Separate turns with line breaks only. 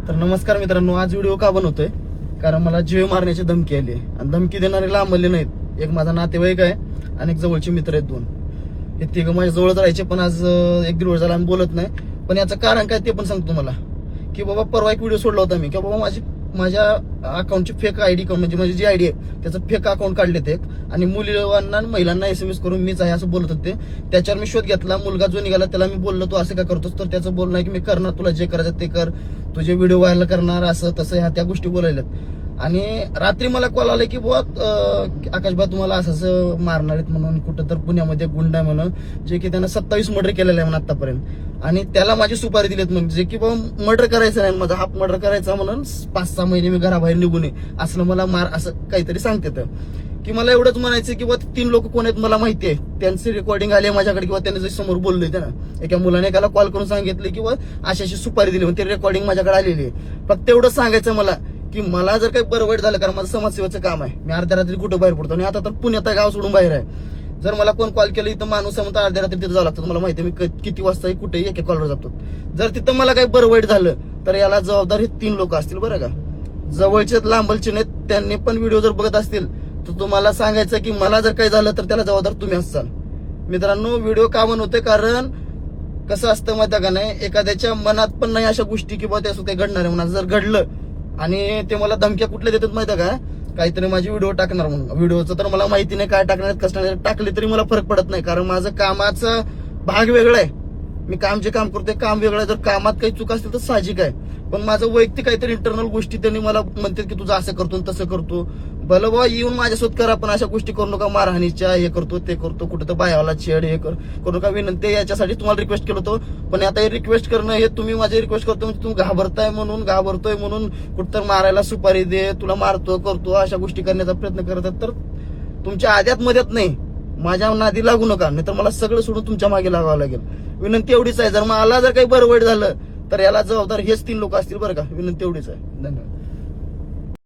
तर नमस्कार मित्रांनो, आज व्हिडिओ का बनवतोय कारण मला जीव मारण्याची धमकी आली आहे आणि धमकी देणारे लांबले नाहीत. एक माझा नातेवाईक आहे आणि एक जवळचे मित्र आहेत दोन. हे तिघं माझ्या जवळच राहायचे, पण आज एक दीड वर्ष झाला आम्ही बोलत नाही. पण याचं कारण काय ते पण सांगतो मला, की बाबा परवा एक व्हिडिओ सोडला होता मी की बाबा माझ्या अकाउंटची फेक आयडी म्हणजे माझी जी आयडी आहे त्याचं फेक अकाउंट काढले ते आणि मुलींना महिलांना SMS करून मीच आहे असं बोलत होते. त्याच्यावर मी शोध घेतला. मुलगा जो निघाला त्याला मी बोललो तू असं काय करतोस, तर त्याचं बोलणं आहे की मी करणार, तुला जे करायचं ते कर, तुझे व्हिडिओ व्हायरल करणार, असं तसं ह्या त्या गोष्टी बोलायल्यात. आणि रात्री मला कॉल आला की बुवा आकाशबा तुम्हाला असं मारणार आहेत म्हणून, कुठं तर पुण्यामध्ये गुंड आहे म्हणून, जे की त्यानं 27 मर्डर केलेलं आहे म्हणून आतापर्यंत. आणि त्याला माझी सुपारी दिलीत म्हणजे की बाबा मर्डर करायचं नाही, माझा हाफ मर्डर करायचा म्हणून 5-6 महिने मी घराबाहेर निघू नये असं मला असं काहीतरी सांगते. तर की मला एवढंच म्हणायचं की बाबा 3 लोक कोण आहेत मला माहिती आहे, त्यांची रेकॉर्डिंग आली माझ्याकडे किंवा त्यांनी जे समोर बोलले त्यानं एका मुलाने एकाला कॉल करून सांगितले की बाबा अशी सुपारी दिली, ते रेकॉर्डिंग माझ्याकडे आलेली आहे. फक्त एवढंच सांगायचं मला की मला जर काही बरं वाईट झालं, कारण माझं समाजसेवेचं काम आहे, मी अर्ध्या रात्री कुठं बाहेर पडतो आणि आता तर पुण्यात गाव सोडून बाहेर आहे. जर मला कोण कॉल केलं इथं माणूस म्हणतो अर्ध्या रात्री तिथं जावं लागतं, मला माहिती आहे मी किती वाजता कुठेही एका कॉलवर जातो. जर तिथं मला काही बरं वाईट झालं तर याला जबाबदार हे 3 लोक असतील बरं का, जवळचे लांबलचे नाहीत. त्यांनी पण व्हिडिओ जर बघत असतील तर तुम्हाला सांगायचं की मला जर काही झालं तर त्याला जबाबदार तुम्ही असाल. मित्रांनो, व्हिडिओ का बनवतोय कारण कसं असतं माहिती का नाही, एखाद्याच्या मनात पण नाही अशा गोष्टी की बाबा त्याचं काही घडणार आहे म्हणून. जर घडलं आणि ते मला धमक्या कुठल्या देतात माहिती का, काहीतरी माझी व्हिडिओ टाकणार म्हणून. व्हिडिओचं तर मला माहिती नाही काय टाकणार, कसं टाकले तरी मला फरक पडत नाही, कारण माझं कामाचा भाग वेगळा आहे. मी काम जे काम करतोय काम वेगळं आहे. जर कामात काही चूक असतील तर साहजिक आहे, पण माझं वैयक्तिक काहीतरी इंटरनल गोष्टी त्यांनी मला म्हणतात की तुझं असं करतो तसं करतो. भलं बाबा येऊन माझ्यासोबत करा, पण अशा गोष्टी करू नका, मारहाणीच्या हे करतो ते करतो, कुठं तर बायाला छेड हे करू नका. विनंती याच्यासाठी तुम्हाला रिक्वेस्ट केलं होतं, पण आता हे रिक्वेस्ट करणं हे तुम्ही माझी रिक्वेस्ट करतो म्हणजे तुम्ही घाबरतोय म्हणून कुठं तर मारायला सुपारी दे, तुला मारतो करतो अशा गोष्टी करण्याचा प्रयत्न करतात. तर तुमच्या आद्यात मध्यात नाही, माझ्या नादी लागू नका, नाहीतर मला सगळं सोडून तुमच्या मागे लागावं लागेल. विनंती एवढीच आहे, जर मला जर काही बरं वाईट झालं तर याला जबाबदार हेच 3 लोक असतील बरं का. विनंती एवढीच आहे. धन्यवाद.